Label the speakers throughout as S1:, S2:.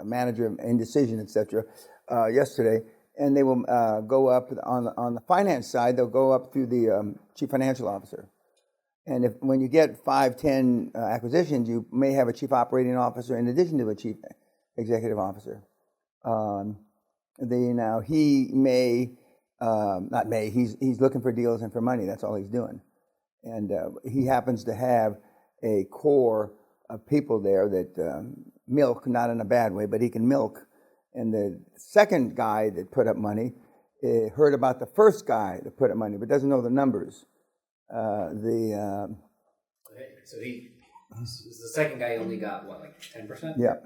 S1: manager of indecision, etc., yesterday, and they will go up on the finance side. They'll go up through the chief financial officer, and when you get 5, 10 acquisitions, you may have a chief operating officer in addition to a chief executive officer. Now he may not may he's looking for deals and for money. That's all he's doing, and he happens to have a core of people there that milk, not in a bad way, but he can milk. And the second guy that put up money heard about the first guy that put up money, but doesn't know the numbers.
S2: So the second guy only got what, like 10%?
S1: Yeah,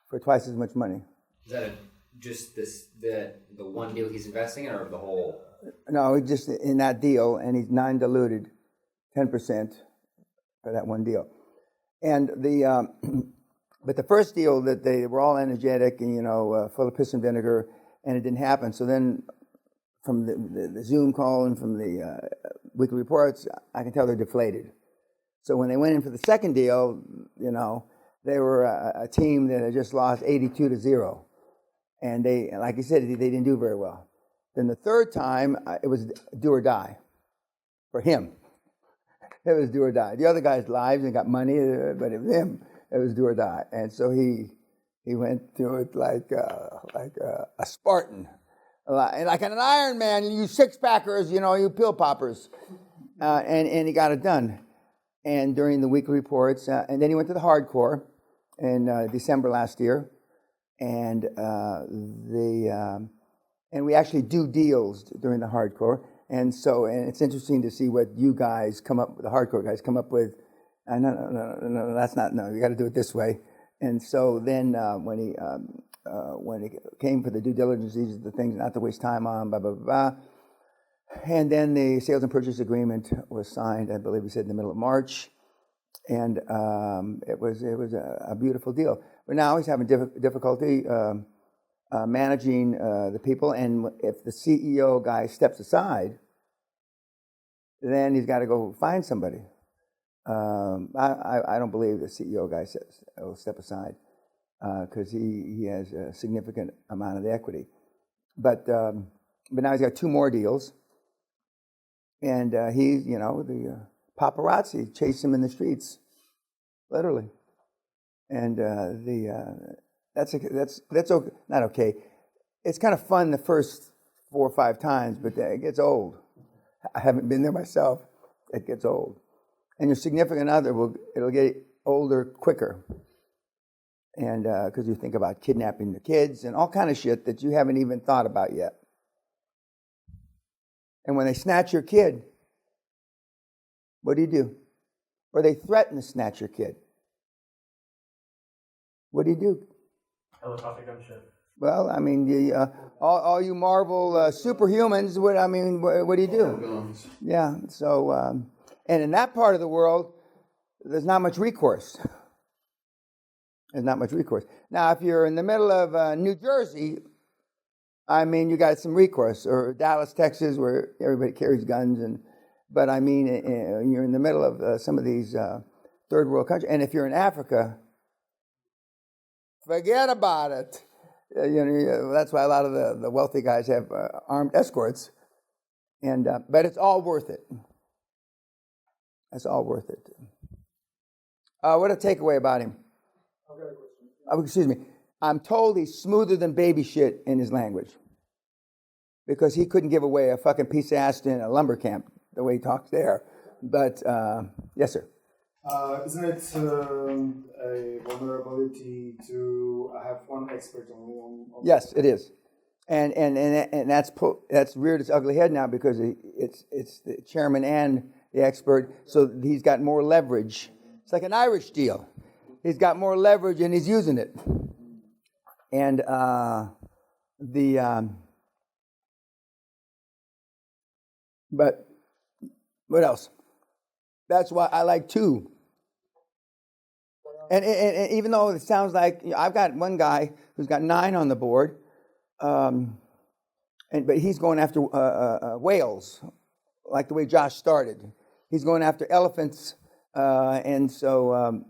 S1: for twice as much money.
S2: Is that just the one deal he's investing in, or the whole?
S1: No, just in that deal, and he's non-diluted 10% for that one deal. And but the first deal that they were all energetic and full of piss and vinegar, and it didn't happen. So then, from the Zoom call and from the weekly reports, I can tell they're deflated. So when they went in for the second deal, they were a team that had just lost 82-0, and they, like you said, they didn't do very well. Then the third time, it was do or die for him. It was do or die. The other guys lives and got money, but it was him. It was do or die, and so he went through it like a Spartan, like an Iron Man. You six-packers, you pill poppers, and he got it done. And during the weekly reports, and then he went to the hardcore in December last year, and and we actually do deals during the hardcore. And it's interesting to see what you guys come up with, the hardcore guys come up with. No, that's not, no, you got to do it this way. And so then when he came for the due diligence, these are the things not to waste time on, blah, blah, blah, blah. And then the sales and purchase agreement was signed, I believe he said in the middle of March. And it was a beautiful deal. But now he's having difficulty managing the people. And if the CEO guy steps aside, then he's got to go find somebody. I don't believe the CEO guy will step aside because he has a significant amount of the equity. But now he's got 2 more deals. And he's, the paparazzi chase him in the streets, literally. And that's okay, not okay. It's kind of fun the first 4 or 5 times, but it gets old. I haven't been there myself. It gets old, and your significant other it'll get older quicker. And because you think about kidnapping the kids and all kind of shit that you haven't even thought about yet. And when they snatch your kid, what do? Or they threaten to snatch your kid. What do?
S3: Helicopter gunship.
S1: Well, I mean, all you Marvel superhumans, what do you do? Yeah, so, and in that part of the world, there's not much recourse. There's not much recourse. Now, if you're in the middle of New Jersey, you got some recourse, or Dallas, Texas, where everybody carries guns. But you're in the middle of some of these third world countries. And if you're in Africa, forget about it. That's why a lot of the wealthy guys have armed escorts. But it's all worth it. It's all worth it. What a takeaway about him. Excuse me. I'm told he's smoother than baby shit in his language, because he couldn't give away a fucking piece of ass in a lumber camp the way he talks there. But yes, sir.
S3: Isn't it a vulnerability to have one expert only on?
S1: Yes, it is, and that's reared its ugly head now, because it's the chairman and the expert, so he's got more leverage. It's like an Irish deal. He's got more leverage and he's using it. And but what else? That's why I like 2. And even though it sounds like I've got one guy who's got 9 on the board, but he's going after whales, like the way Josh started. He's going after elephants, and so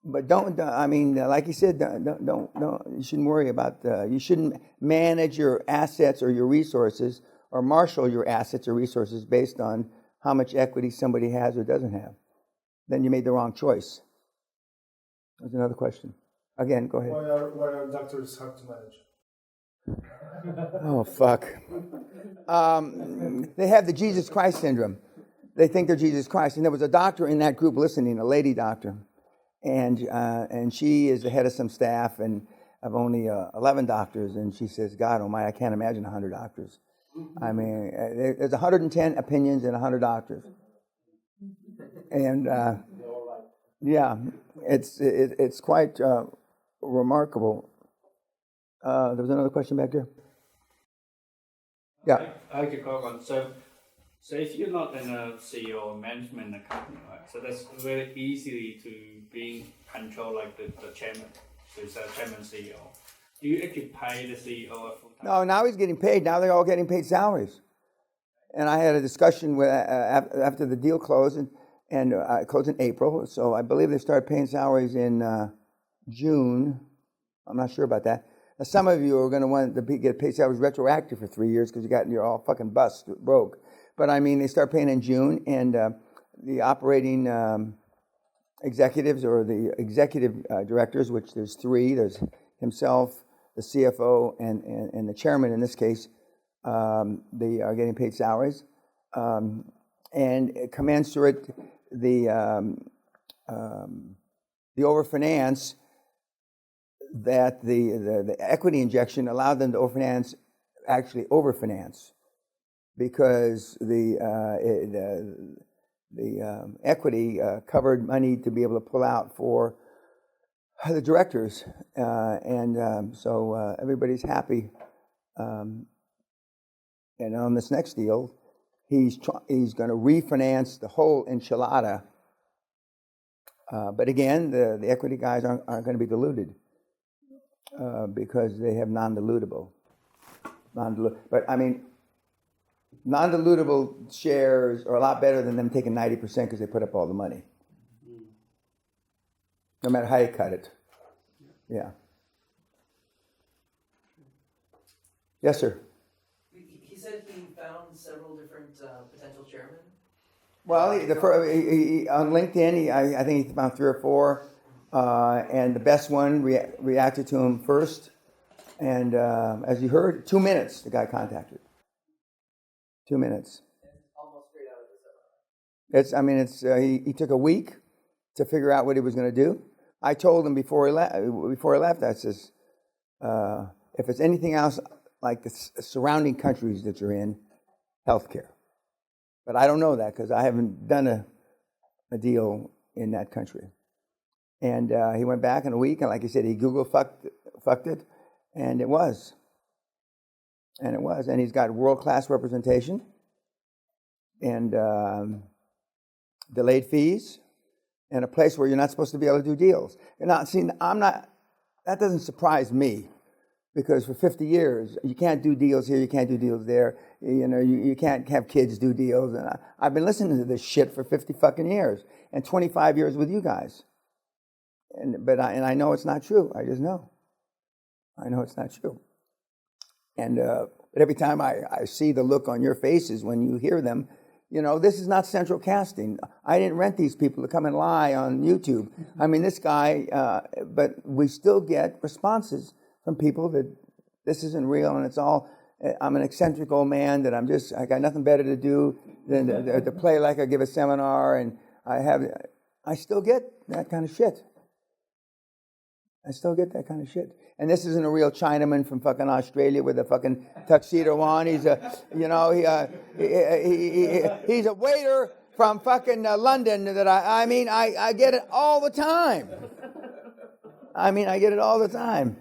S1: But don't. I mean, like you said, don't. You shouldn't worry about. You shouldn't manage your assets or your resources, or marshal your assets or resources based on how much equity somebody has or doesn't have. Then you made the wrong choice. There's another question. Again, go ahead.
S3: Why are doctors hard to manage?
S1: Oh fuck. They have the Jesus Christ syndrome. They think they're Jesus Christ. And there was a doctor in that group listening, a lady doctor. And she is the head of some staff and of only 11 doctors. And she says, God almighty, I can't imagine 100 doctors. I mean, there's 110 opinions and 100 doctors. And yeah, it's quite remarkable. There was another question back there. Yeah.
S4: I could comment. So if you're not in a CEO or management in a company, right? So that's very easily to being controlled like the chairman. So it's a chairman CEO. Do you actually pay the CEO a full time?
S1: No, now he's getting paid. Now they're all getting paid salaries. And I had a discussion with after the deal closed, and closed in April. So I believe they started paying salaries in June. I'm not sure about that. Now, some of you are going to want to get paid salaries retroactive for 3 years because you're all fucking broke. But I mean, they start paying in June, and the operating executives or the executive directors, which there's 3. There's himself, the CFO, and the chairman in this case. They are getting paid salaries, and commensurate the overfinance that the equity injection allowed them to overfinance because the equity covered money to be able to pull out for the directors, and so everybody's happy. And on this next deal, he's going to refinance the whole enchilada. But again, the equity guys aren't going to be diluted because they have non-dilutable. But I mean, non-dilutable shares are a lot better than them taking 90% because they put up all the money. No matter how you cut it. Yeah. Yes, sir.
S5: He said he found several different potential chairmen.
S1: Well, on LinkedIn, I think he found 3 or 4, and the best one reacted to him first. And as you heard, 2 minutes the guy contacted. 2 minutes.
S5: Almost straight out of the seminar.
S1: He took a week to figure out what he was going to do. I told him before he left, I says, if it's anything else like the surrounding countries that you're in, healthcare. But I don't know that because I haven't done a deal in that country. And he went back in a week, and like he said, he Google fucked it, and it was. And he's got world-class representation and delayed fees and a place where you're not supposed to be able to do deals. That doesn't surprise me because for 50 years, you can't do deals here, you can't do deals there. You can't have kids do deals. And I've been listening to this shit for 50 fucking years and 25 years with you guys. But I know it's not true. I just know. I know it's not true. And but every time I see the look on your faces when you hear them, this is not central casting. I didn't rent these people to come and lie on YouTube. I mean, this guy, but we still get responses from people that this isn't real and it's all, I'm an eccentric old man that I got nothing better to do than to play like I give a seminar, and I still get that kind of shit. I still get that kind of shit. And this isn't a real Chinaman from fucking Australia with a fucking tuxedo on. He's he's a waiter from fucking London that I get it all the time. I get it all the time.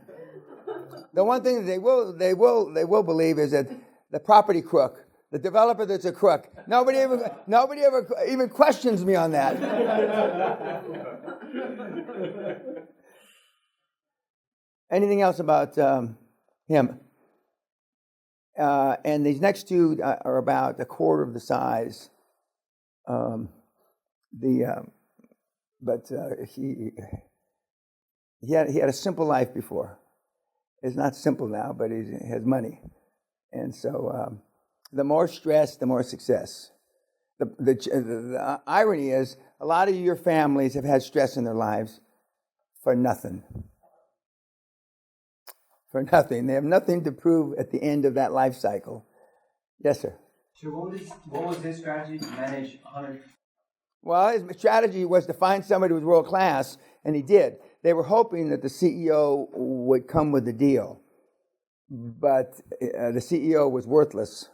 S1: The one thing that they will believe is that the property crook, the developer that's a crook. Nobody ever even questions me on that. Anything else about him? And these next 2 are about a quarter of the size. But he had a simple life before. It's not simple now, but he has money. And so the more stress, the more success. The irony is, a lot of your families have had stress in their lives for nothing. For nothing. They have nothing to prove at the end of that life cycle. Yes, sir.
S6: So what was his strategy to manage 100?
S1: Well, his strategy was to find somebody who was world class, and he did. They were hoping that the CEO would come with the deal. But the CEO was worthless,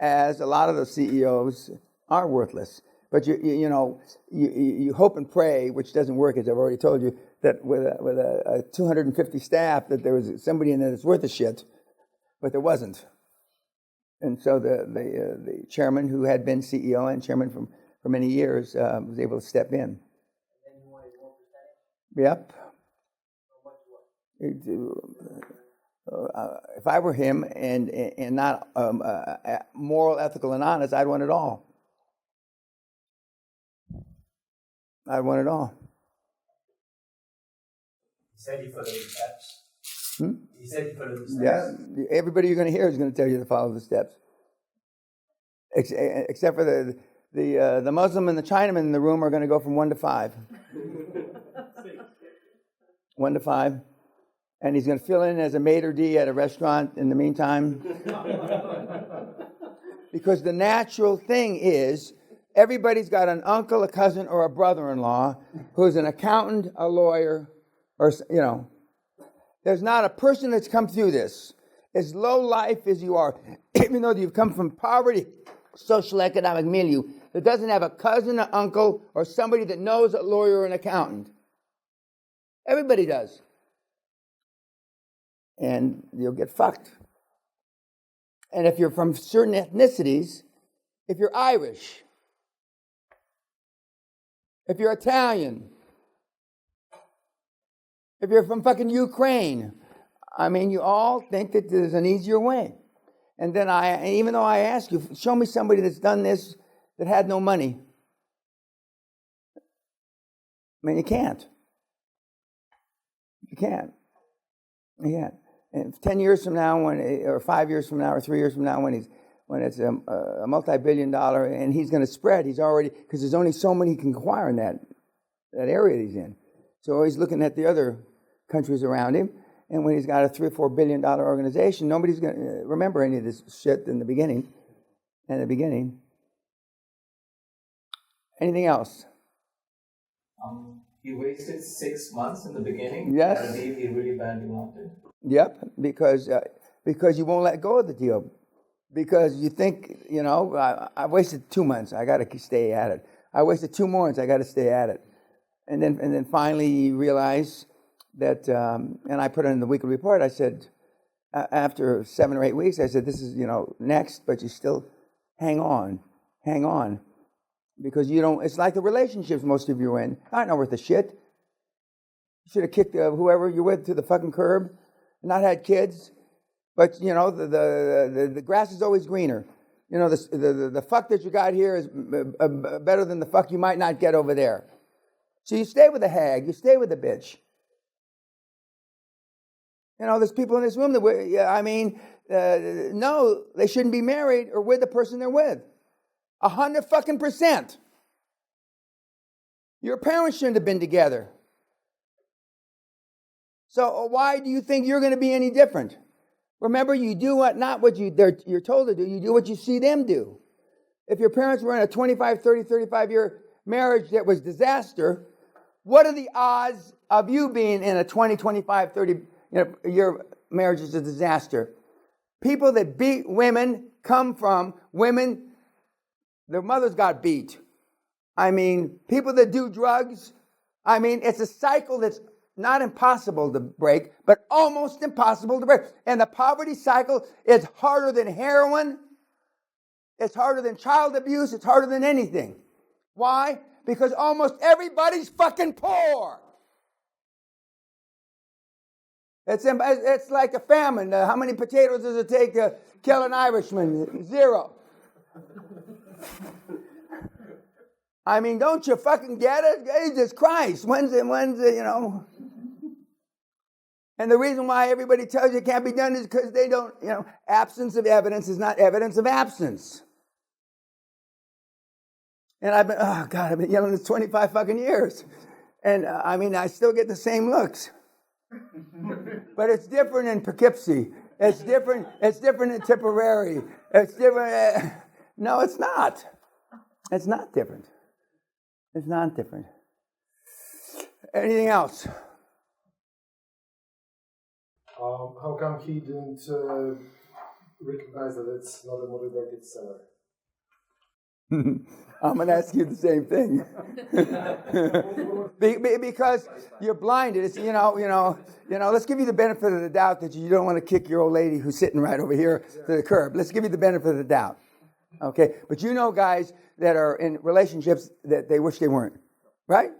S1: as a lot of the CEOs are worthless. But you hope and pray, which doesn't work, as I've already told you, that with a 250 staff, that there was somebody in there that's worth a shit, but there wasn't. And so the chairman, who had been CEO and chairman for many years, was able to step in.
S5: And you wanted more percentage?
S1: Yep.
S5: So what?
S1: If I were him and not moral, ethical, and honest, I'd want it all. I'd want it all.
S6: He said he followed the steps. He said he followed the steps.
S1: Yeah, everybody you're going to hear is going to tell you to follow the steps, except for the Muslim and the Chinaman in the room are going to go from 1 to 5. 1 to 5. And he's going to fill in as a maitre d' at a restaurant in the meantime. Because the natural thing is, everybody's got an uncle, a cousin, or a brother-in-law who's an accountant, a lawyer, or, There's not a person that's come through this, as low life as you are, even though you've come from poverty, social economic milieu, that doesn't have a cousin, an uncle, or somebody that knows a lawyer or an accountant. Everybody does. And you'll get fucked. And if you're from certain ethnicities, if you're Irish, if you're Italian, if you're from fucking Ukraine, you all think that there's an easier way. And then even though I ask you, show me somebody that's done this that had no money. You can't. You can't. You can't. And 10 years from now, or 5 years from now, or 3 years from now, when it's a multi-billion-dollar, and he's going to spread, he's already, because there's only so many he can acquire in that area that he's in. So he's looking at the other countries around him, and when he's got a $3 or $4 billion organization, nobody's going to remember any of this shit in the beginning. Anything else?
S6: He wasted 6 months in the beginning.
S1: Yes.
S6: I believe he really badly wanted.
S1: Yep, because you won't let go of the deal. Because you think, I wasted 2 months, I got to stay at it. I wasted 2 months, I got to stay at it. And then finally you realize that, and I put it in the weekly report, I said, after 7 or 8 weeks, I said, this is, next, but you still hang on. Because it's like the relationships most of you are in. I not worth a shit. You should have kicked whoever you're with to the fucking curb, not had kids. But, the grass is always greener. The fuck that you got here is better than the fuck you might not get over there. So you stay with the hag, you stay with the bitch. There's people in this room that, no, they shouldn't be married or with the person they're with. 100%. Your parents shouldn't have been together. So why do you think you're going to be any different? Remember, you do not what you're told to do. You do what you see them do. If your parents were in a 25, 30, 35-year marriage that was disaster, what are the odds of you being in a 20, 25, 30-year marriage is a disaster? People that beat women come from women, their mothers got beat. People that do drugs, it's a cycle that's not impossible to break, but almost impossible to break. And the poverty cycle is harder than heroin. It's harder than child abuse. It's harder than anything. Why? Because almost everybody's fucking poor. It's like a famine. How many potatoes does it take to kill an Irishman? 0. Don't you fucking get it? Jesus Christ. When's And the reason why everybody tells you it can't be done is because they don't, absence of evidence is not evidence of absence. And I've been yelling this 25 fucking years. And I still get the same looks. But it's different in Poughkeepsie. It's different in Tipperary. It's different. No, it's not. It's not different. It's not different. Anything else?
S3: How come he didn't recognize that it's not a motivated seller?
S1: I'm going to ask you the same thing. Because you're blinded. It's, let's give you the benefit of the doubt that you don't want to kick your old lady who's sitting right over here to the curb. Let's give you the benefit of the doubt. Okay? But guys that are in relationships that they wish they weren't. Right?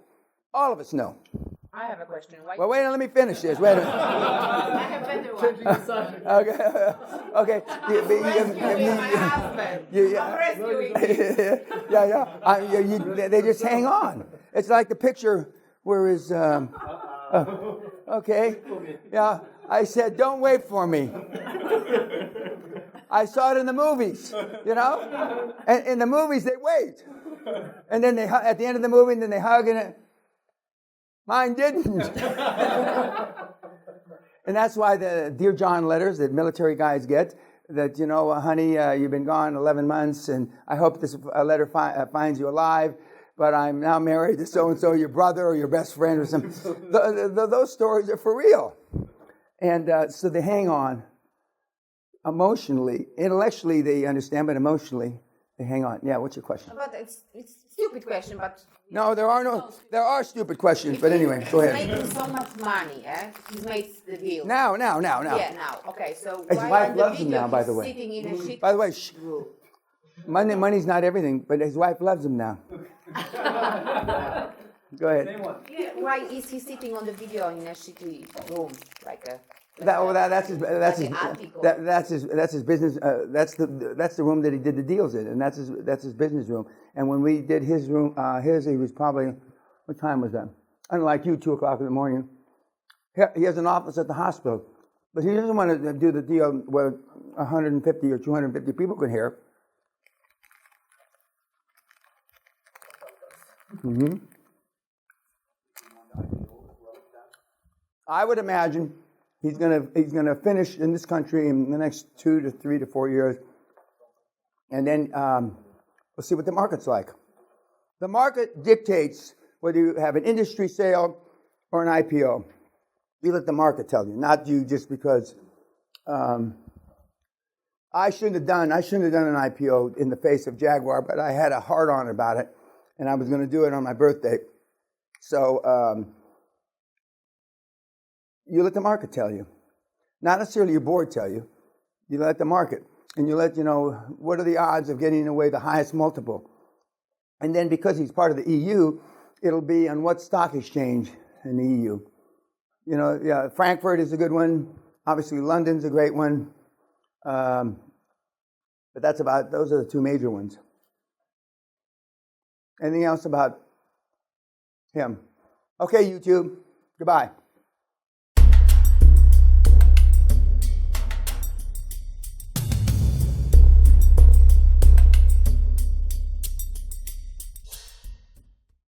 S1: All of us know.
S7: I have a question. Why?
S1: Well, wait, let me finish this. Wait a minute.
S7: I have better one.
S1: Okay.
S7: My husband. I'm rescuing him.
S1: They just hang on. It's like the picture where is. Okay. Yeah. I said, don't wait for me. I saw it in the movies, And in the movies, they wait. And then at the end of the movie, and then they hug and mine didn't. And that's why the Dear John letters that military guys get, that, honey, you've been gone 11 months, and I hope this letter finds you alive, but I'm now married to so-and-so, your brother or your best friend or something. Those stories are for real. And so they hang on emotionally. Intellectually, they understand, but emotionally, they hang on. Yeah, what's your question?
S7: But it's a stupid question, but...
S1: No, there are stupid questions, but anyway, go ahead.
S7: He's making so much money, He makes the deal.
S1: Now.
S7: Yeah, now. Okay, so
S1: His
S7: why
S1: wife
S7: on the
S1: loves him
S7: video
S1: now, by
S7: he's
S1: the way.
S7: sitting in a shit
S1: By the way,
S7: room?
S1: money's not everything, but his wife loves him now. Go ahead.
S7: Yeah, why is he sitting on the video in a shitty room, like a...
S1: That's his business. That's the room that he did the deals in, and that's his business room. And when we did his room, he was probably, what time was that? Unlike you, 2:00 in the morning. He has an office at the hospital, but he doesn't want to do the deal where 150 or 250 people can hear. Mm-hmm. I would imagine he's gonna finish in this country in the next 2 to 3 to 4 years, and then we'll see what the market's like. The market dictates whether you have an industry sale or an IPO. You let the market tell you, not you just because. I shouldn't have done an IPO in the face of Jaguar, but I had a hard-on about it, and I was going to do it on my birthday. So you let the market tell you. Not necessarily your board tell you. You let the market. And you let, what are the odds of getting away the highest multiple? And then because he's part of the EU, it'll be on what stock exchange in the EU. Frankfurt is a good one. Obviously, London's a great one. But those are the two major ones. Anything else about him? Okay, YouTube. Goodbye.